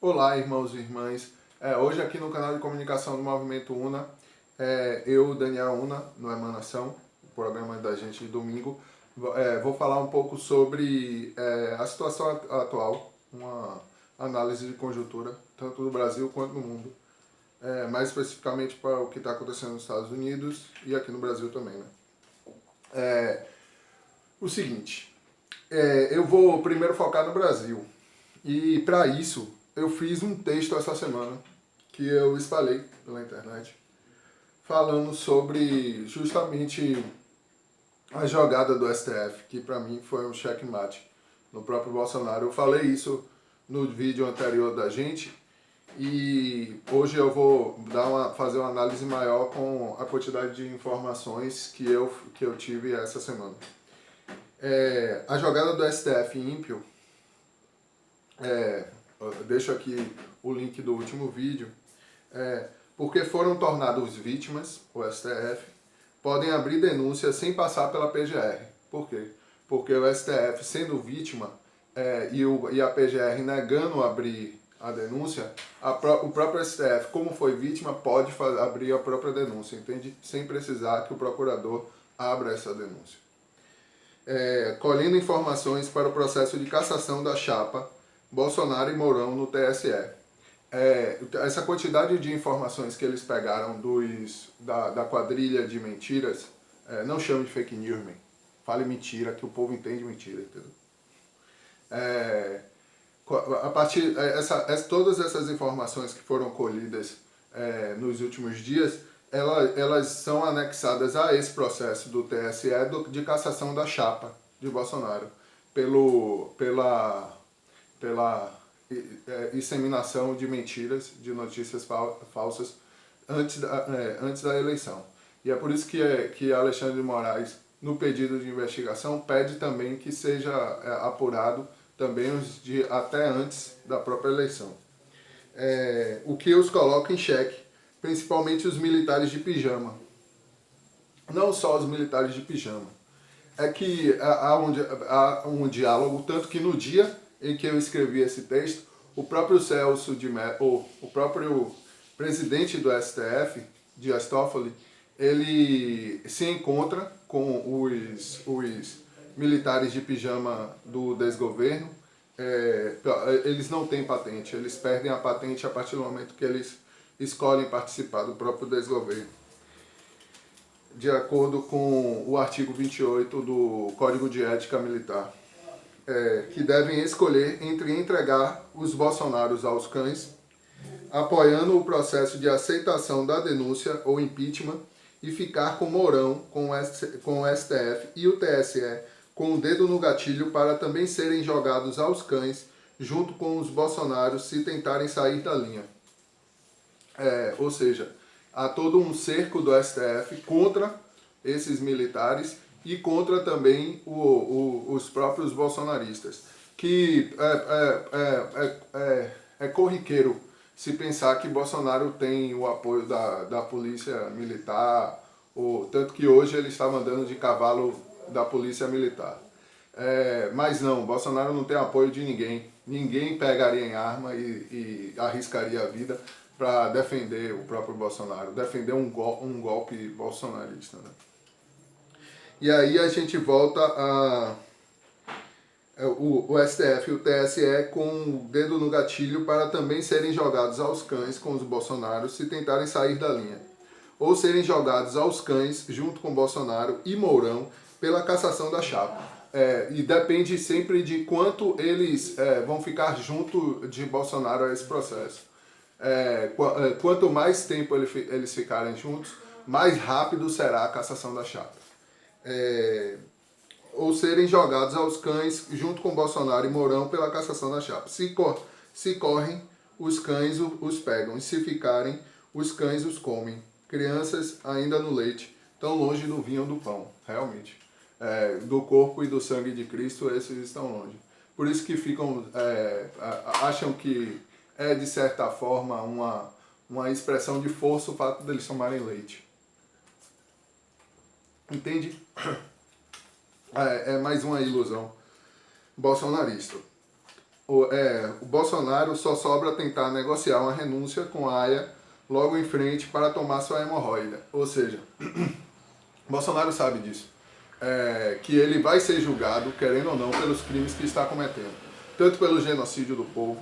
Olá, irmãos e irmãs. Hoje aqui no canal de comunicação do Movimento UNA, eu, Daniel Una, no Emanação, o programa da gente de domingo, vou falar um pouco sobre a situação atual, uma análise de conjuntura, tanto no Brasil quanto no mundo, mais especificamente para o que está acontecendo nos Estados Unidos e aqui no Brasil também, né? O seguinte, eu vou primeiro focar no Brasil. E para isso, eu fiz um texto essa semana que eu espalhei pela internet, falando sobre justamente a jogada do STF, que para mim foi um checkmate no próprio Bolsonaro. Eu falei isso no vídeo anterior da gente e hoje eu vou fazer uma análise maior com a quantidade de informações que eu tive essa semana. A jogada do STF ímpio, deixo aqui o link do último vídeo, porque foram tornados vítimas, o STF, podem abrir denúncia sem passar pela PGR. Por quê? Porque o STF, sendo vítima, e a PGR negando abrir a denúncia, o próprio STF, como foi vítima, pode abrir a própria denúncia, entende? Sem precisar que o procurador abra essa denúncia. Colhendo informações para o processo de cassação da chapa Bolsonaro e Mourão no TSE. Essa quantidade de informações que eles pegaram da quadrilha de mentiras, não chame de fake news, man. Fale mentira, que o povo entende mentira, entendeu? Todas essas informações que foram colhidas nos últimos dias, elas são anexadas a esse processo do TSE de cassação da chapa de Bolsonaro pela disseminação de mentiras, de notícias falsas antes da eleição. E é por isso que Alexandre de Moraes, no pedido de investigação, pede também que seja apurado também até antes da própria eleição. O que os coloca em xeque, principalmente os militares de pijama. Não só os militares de pijama. É que há um diálogo, tanto que no dia em que eu escrevi esse texto, o próprio Celso de Mello, o próprio presidente do STF, Dias Toffoli, ele se encontra com os militares de pijama do desgoverno. Eles não têm patente, eles perdem a patente a partir do momento que eles escolhem participar do próprio desgoverno, de acordo com o artigo 28 do Código de Ética Militar, que devem escolher entre entregar os Bolsonaros aos cães, apoiando o processo de aceitação da denúncia ou impeachment, e ficar com Mourão, com o STF e o TSE com o dedo no gatilho para também serem jogados aos cães, junto com os Bolsonaros se tentarem sair da linha. Ou seja, há todo um cerco do STF contra esses militares e contra também os próprios bolsonaristas, que é corriqueiro se pensar que Bolsonaro tem o apoio da polícia militar, tanto que hoje ele está mandando de cavalo da polícia militar. Mas não, Bolsonaro não tem apoio de ninguém. Ninguém pegaria em arma e arriscaria a vida para defender o próprio Bolsonaro, defender um golpe bolsonarista, né? E aí a gente volta o STF e o TSE com o dedo no gatilho para também serem jogados aos cães com os Bolsonaros se tentarem sair da linha, ou serem jogados aos cães junto com Bolsonaro e Mourão pela cassação da chapa. E depende sempre de quanto eles vão ficar junto de Bolsonaro a esse processo. Quanto mais tempo eles ficarem juntos, mais rápido será a cassação da chapa. Ou serem jogados aos cães junto com Bolsonaro e Mourão pela cassação da chapa. Se correm, os cães os pegam, e se ficarem, os cães os comem. Crianças ainda no leite, tão longe do vinho do pão, realmente. Do corpo e do sangue de Cristo, esses estão longe. Por isso que acham que de certa forma, uma expressão de força o fato deles tomarem leite. Entende? É mais uma ilusão bolsonarista. o Bolsonaro só sobra tentar negociar uma renúncia com a AIA logo em frente para tomar sua hemorroida. Ou seja, Bolsonaro sabe disso. Que ele vai ser julgado, querendo ou não, pelos crimes que está cometendo. Tanto pelo genocídio do povo,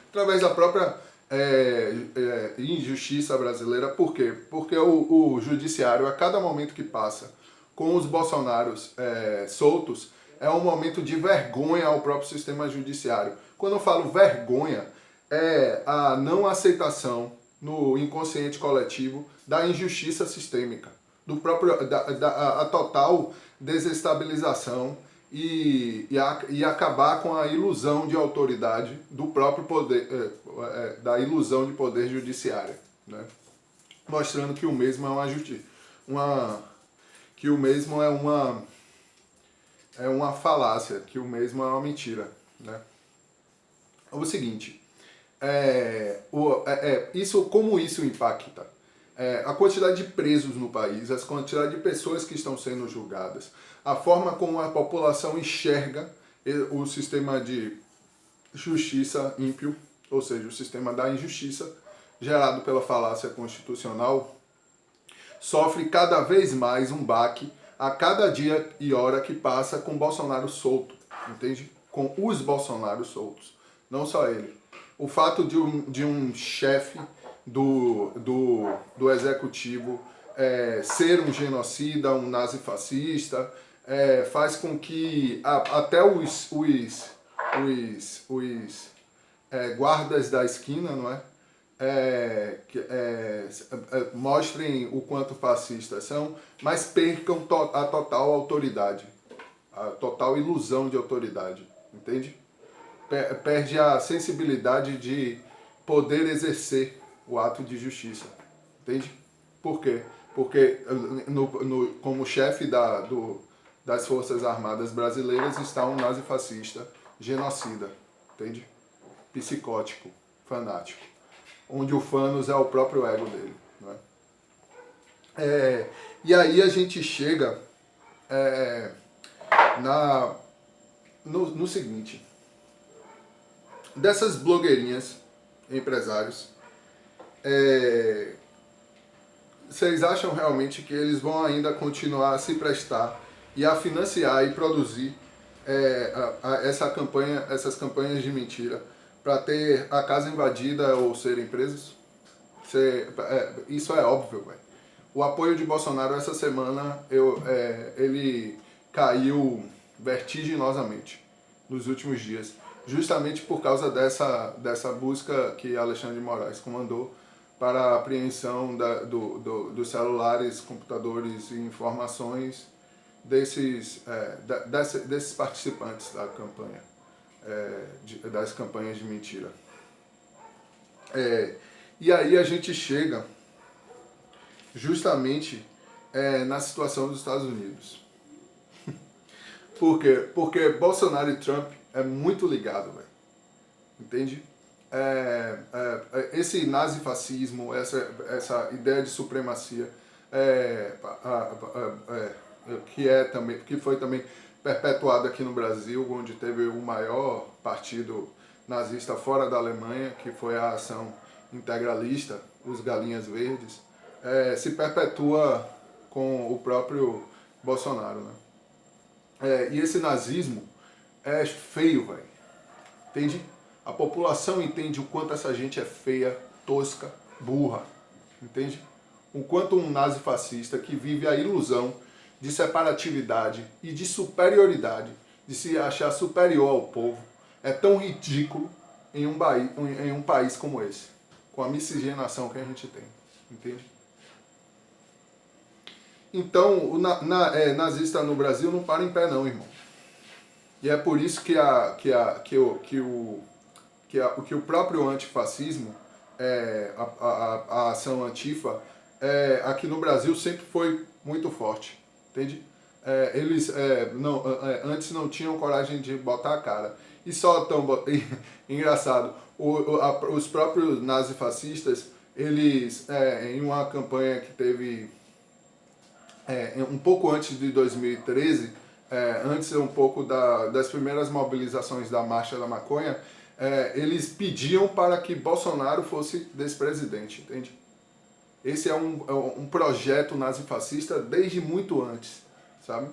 através da própria injustiça brasileira. Por quê? Porque o judiciário, a cada momento que passa com os bolsonaros soltos, é um momento de vergonha ao próprio sistema judiciário. Quando eu falo vergonha, é a não aceitação no inconsciente coletivo da injustiça sistêmica, do próprio, a total desestabilização e acabar com a ilusão de autoridade do próprio poder, da ilusão de poder judiciário, né? Mostrando que o mesmo é uma justiça, que o mesmo é uma falácia, que o mesmo é uma mentira, né? O seguinte, como isso impacta? A quantidade de presos no país, a quantidade de pessoas que estão sendo julgadas, a forma como a população enxerga o sistema de justiça ímpio, ou seja, o sistema da injustiça gerado pela falácia constitucional, sofre cada vez mais um baque a cada dia e hora que passa com Bolsonaro solto, entende? Com os Bolsonaros soltos, não só ele. O fato de um chefe do executivo ser um genocida, um nazifascista, faz com que até os guardas da esquina, não é? Mostrem o quanto fascistas são, mas percam a total autoridade, a total ilusão de autoridade, entende? Perde a sensibilidade de poder exercer o ato de justiça, entende? Por quê? Porque como chefe das Forças Armadas Brasileiras está um nazifascista genocida, entende? Psicótico, fanático, onde o Thanos é o próprio ego dele, não é? E aí a gente chega no seguinte: dessas blogueirinhas, empresários, vocês acham realmente que eles vão ainda continuar a se prestar e a financiar e produzir essas campanhas de mentira para ter a casa invadida ou serem presos? Isso é óbvio, velho. O apoio de Bolsonaro essa semana, ele caiu vertiginosamente nos últimos dias, justamente por causa dessa busca que Alexandre de Moraes comandou para a apreensão dos celulares, computadores e informações desses participantes da campanha, das campanhas de mentira. E aí a gente chega justamente na situação dos Estados Unidos. Por quê? Porque Bolsonaro e Trump é muito ligado, velho. Entende? Esse nazifascismo, essa ideia de supremacia, que foi também perpetuada aqui no Brasil, onde teve o maior partido nazista fora da Alemanha, que foi a Ação Integralista, os Galinhas Verdes, se perpetua com o próprio Bolsonaro, né? E esse nazismo é feio, velho. Entende? A população entende o quanto essa gente é feia, tosca, burra. Entende? O quanto um nazifascista que vive a ilusão de separatividade e de superioridade, de se achar superior ao povo, é tão ridículo em um país como esse, com a miscigenação que a gente tem. Entende? Então, o nazista no Brasil não para em pé não, irmão. E é por isso que o próprio antifascismo, a ação antifa, aqui no Brasil sempre foi muito forte, entende? Eles antes não tinham coragem de botar a cara. E só tão engraçado, os próprios nazifascistas, eles, em uma campanha que teve um pouco antes de 2013, antes um pouco das primeiras mobilizações da Marcha da Maconha, eles pediam para que Bolsonaro fosse despresidente, entende? Esse é um projeto nazifascista desde muito antes, sabe?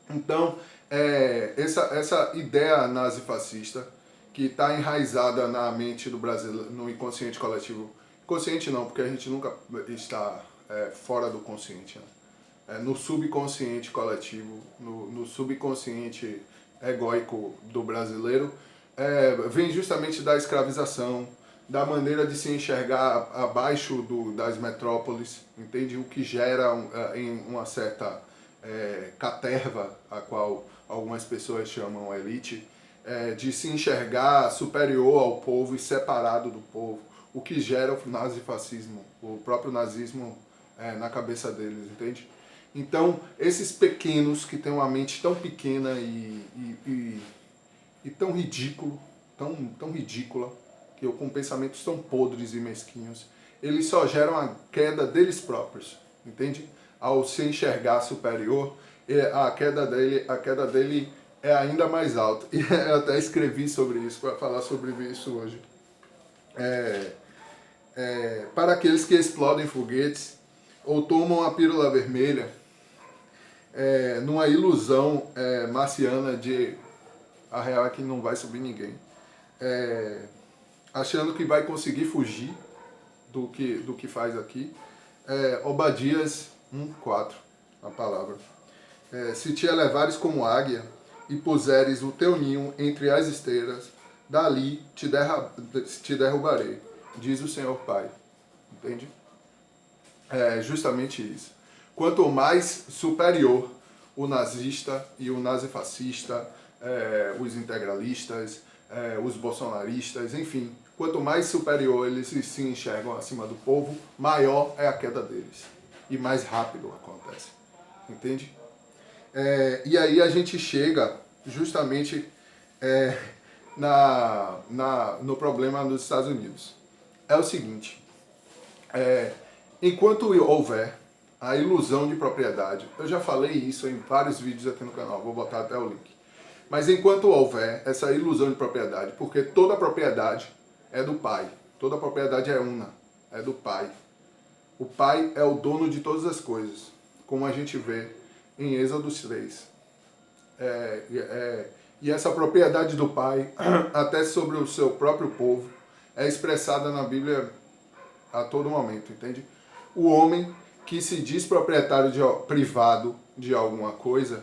Então, essa ideia nazifascista, que está enraizada na mente do brasileiro, no inconsciente coletivo, consciente não, porque a gente nunca está fora do consciente, né? No subconsciente coletivo, no subconsciente egóico do brasileiro, vem justamente da escravização, da maneira de se enxergar abaixo das metrópoles, entende? O que gera em uma certa caterva, a qual algumas pessoas chamam elite, de se enxergar superior ao povo e separado do povo, o que gera o nazifascismo, o próprio nazismo na cabeça deles, entende? Então, esses pequenos que têm uma mente tão pequena e tão ridículo, tão ridícula, que com pensamentos tão podres e mesquinhos, eles só geram a queda deles próprios, entende? Ao se enxergar superior, a queda dele é ainda mais alta. E eu até escrevi sobre isso, para falar sobre isso hoje. Para aqueles que explodem foguetes ou tomam a pílula vermelha, numa ilusão marciana de a real é que não vai subir ninguém, achando que vai conseguir fugir do que faz aqui. Obadias 1:4, a palavra. Se te elevares como águia e puseres o teu ninho entre as esteiras, dali te derrubarei, diz o Senhor Pai. Entende? É justamente isso. Quanto mais superior o nazista e o nazifascista, os integralistas, os bolsonaristas, enfim, quanto mais superior eles se enxergam acima do povo, maior é a queda deles. E mais rápido acontece. Entende? E aí a gente chega justamente no problema dos Estados Unidos. É o seguinte, enquanto houver a ilusão de propriedade, eu já falei isso em vários vídeos aqui no canal, vou botar até o link. Mas enquanto houver essa ilusão de propriedade, porque toda propriedade é do pai, toda propriedade é una, é do pai. O pai é o dono de todas as coisas, como a gente vê em Êxodo 3. E essa propriedade do pai, até sobre o seu próprio povo, é expressada na Bíblia a todo momento, entende? O homem que se diz proprietário privado de alguma coisa,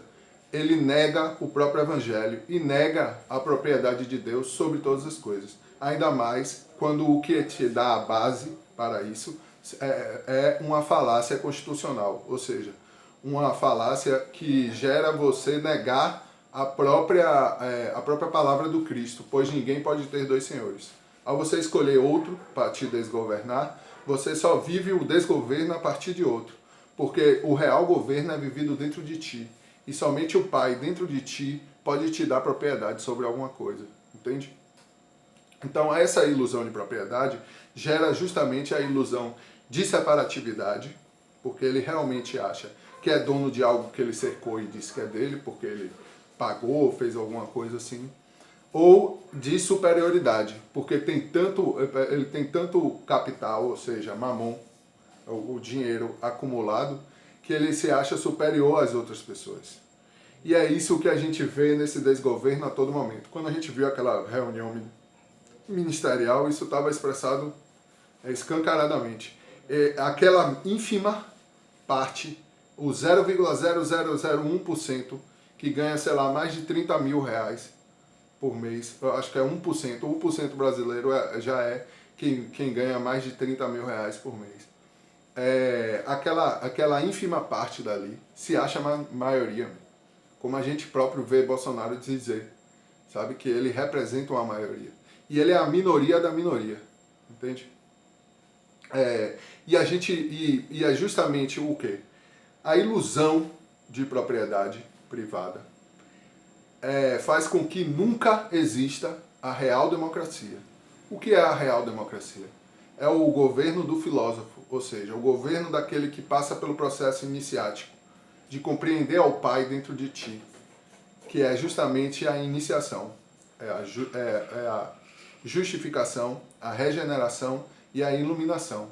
ele nega o próprio evangelho e nega a propriedade de Deus sobre todas as coisas. Ainda mais quando o que te dá a base para isso é uma falácia constitucional, ou seja, uma falácia que gera você negar a própria palavra do Cristo, pois ninguém pode ter dois senhores. Ao você escolher outro para te desgovernar, você só vive o desgoverno a partir de outro, porque o real governo é vivido dentro de ti, e somente o Pai dentro de ti pode te dar propriedade sobre alguma coisa, entende? Então essa ilusão de propriedade gera justamente a ilusão de separatividade, porque ele realmente acha que é dono de algo que ele cercou e disse que é dele, porque ele pagou, fez alguma coisa assim, ou de superioridade, porque ele tem tanto capital, ou seja, mamon, o dinheiro acumulado, que ele se acha superior às outras pessoas. E é isso que a gente vê nesse desgoverno a todo momento. Quando a gente viu aquela reunião ministerial, isso estava expressado escancaradamente. Aquela ínfima parte, o 0,0001%, que ganha, sei lá, mais de 30 mil reais por mês, eu acho que é 1%, 1% brasileiro já é quem ganha mais de 30 mil reais por mês. Aquela ínfima parte dali se acha maioria, como a gente próprio vê Bolsonaro dizer, sabe, que ele representa uma maioria. E ele é a minoria da minoria, entende? E é justamente o quê? A ilusão de propriedade privada faz com que nunca exista a real democracia. O que é a real democracia? É o governo do filósofo, ou seja, o governo daquele que passa pelo processo iniciático. de compreender ao Pai dentro de ti, que é justamente a iniciação, é a justificação, a regeneração e a iluminação,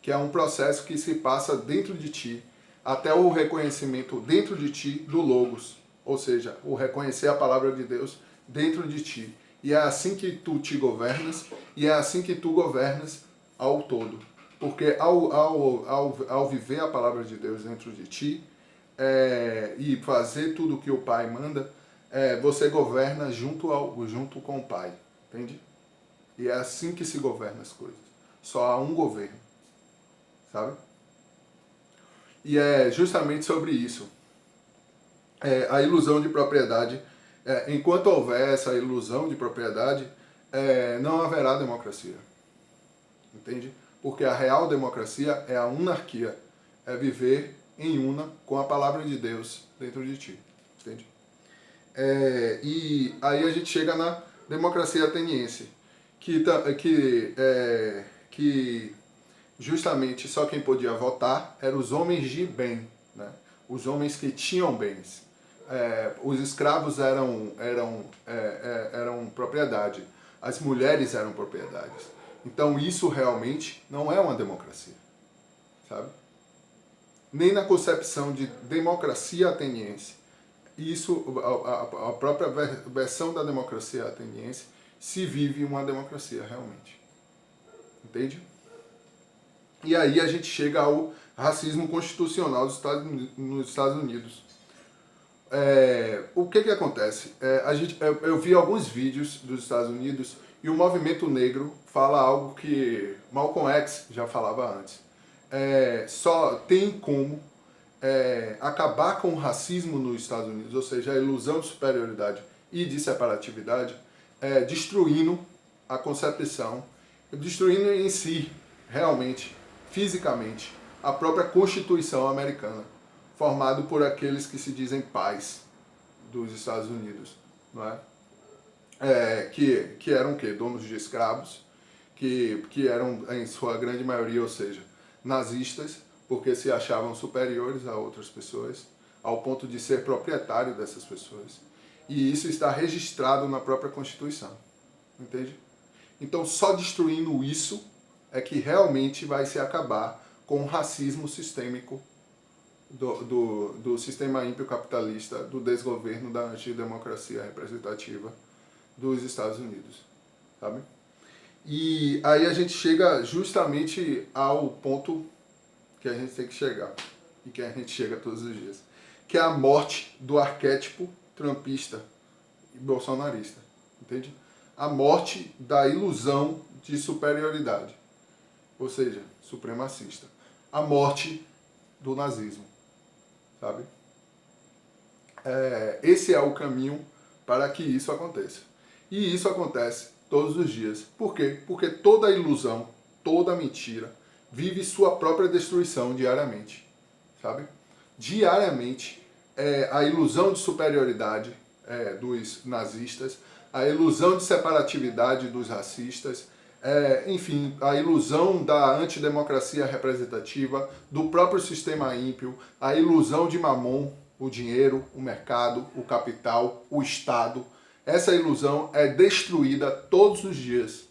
que é um processo que se passa dentro de ti, até o reconhecimento dentro de ti do Logos, ou seja, o reconhecer a palavra de Deus dentro de ti. E é assim que tu te governas, e é assim que tu governas ao todo. Porque ao viver a palavra de Deus dentro de ti, e fazer tudo o que o Pai manda, você governa junto com o Pai, entende? E é assim que se governa as coisas. Só há um governo, sabe? E é justamente sobre isso. A ilusão de propriedade. Enquanto houver essa ilusão de propriedade, não haverá democracia. Entende? Porque a real democracia é a unarquia. É viver em una com a palavra de Deus dentro de ti. Entende? E aí a gente chega na democracia ateniense, que justamente só quem podia votar eram os homens de bem, né? Os homens que tinham bens. Os escravos eram propriedade, as mulheres eram propriedades. Então isso realmente não é uma democracia, sabe? Nem na concepção de democracia ateniense, a própria versão da democracia ateniense, se vive uma democracia realmente. Entende? E aí a gente chega ao racismo constitucional nos Estados Unidos. O que acontece? Eu vi alguns vídeos dos Estados Unidos e o movimento negro fala algo que Malcolm X já falava antes. Só tem como acabar com o racismo nos Estados Unidos, ou seja, a ilusão de superioridade e de separatividade, destruindo a concepção, destruindo em si, realmente, fisicamente, a própria Constituição americana, formado por aqueles que se dizem pais dos Estados Unidos, não é? Que eram o quê? Donos de escravos, que eram, em sua grande maioria, ou seja, nazistas, porque se achavam superiores a outras pessoas, ao ponto de ser proprietário dessas pessoas. E isso está registrado na própria Constituição, entende? Então, só destruindo isso é que realmente vai se acabar com o racismo sistêmico do sistema ímpio capitalista, do desgoverno, da antidemocracia representativa dos Estados Unidos, sabe? E aí a gente chega justamente ao ponto que a gente tem que chegar, e que a gente chega todos os dias, que é a morte do arquétipo trumpista e bolsonarista, entende? A morte da ilusão de superioridade, ou seja, supremacista. A morte do nazismo, sabe? Esse é o caminho para que isso aconteça. E isso acontece todos os dias. Por quê? Porque toda ilusão, toda mentira, vive sua própria destruição diariamente, sabe? Diariamente, a ilusão de superioridade dos nazistas, a ilusão de separatividade dos racistas, enfim, a ilusão da antidemocracia representativa, do próprio sistema ímpio, a ilusão de Mamon, o dinheiro, o mercado, o capital, o Estado. Essa ilusão é destruída todos os dias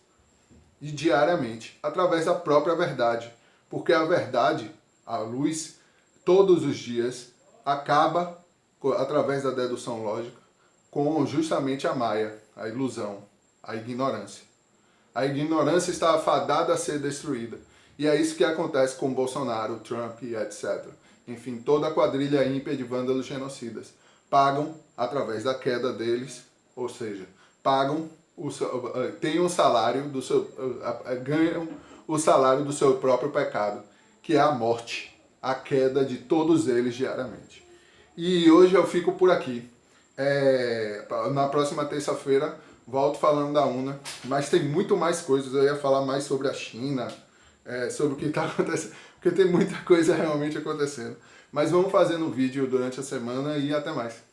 e diariamente, através da própria verdade. Porque a verdade, a luz, todos os dias, acaba, através da dedução lógica, com justamente a maia, a ilusão, a ignorância. A ignorância está afadada a ser destruída. E é isso que acontece com Bolsonaro, Trump e etc. Enfim, toda a quadrilha ímpia de vândalos genocidas. Pagam através da queda deles, ou seja, têm um salário do seu, ganham o salário do seu próprio pecado, que é a morte, a queda de todos eles diariamente. E hoje eu fico por aqui. Na próxima terça-feira volto falando da UNA, mas tem muito mais coisas. Eu ia falar mais sobre a China, sobre o que está acontecendo, porque tem muita coisa realmente acontecendo. Mas vamos fazendo vídeo durante a semana e até mais.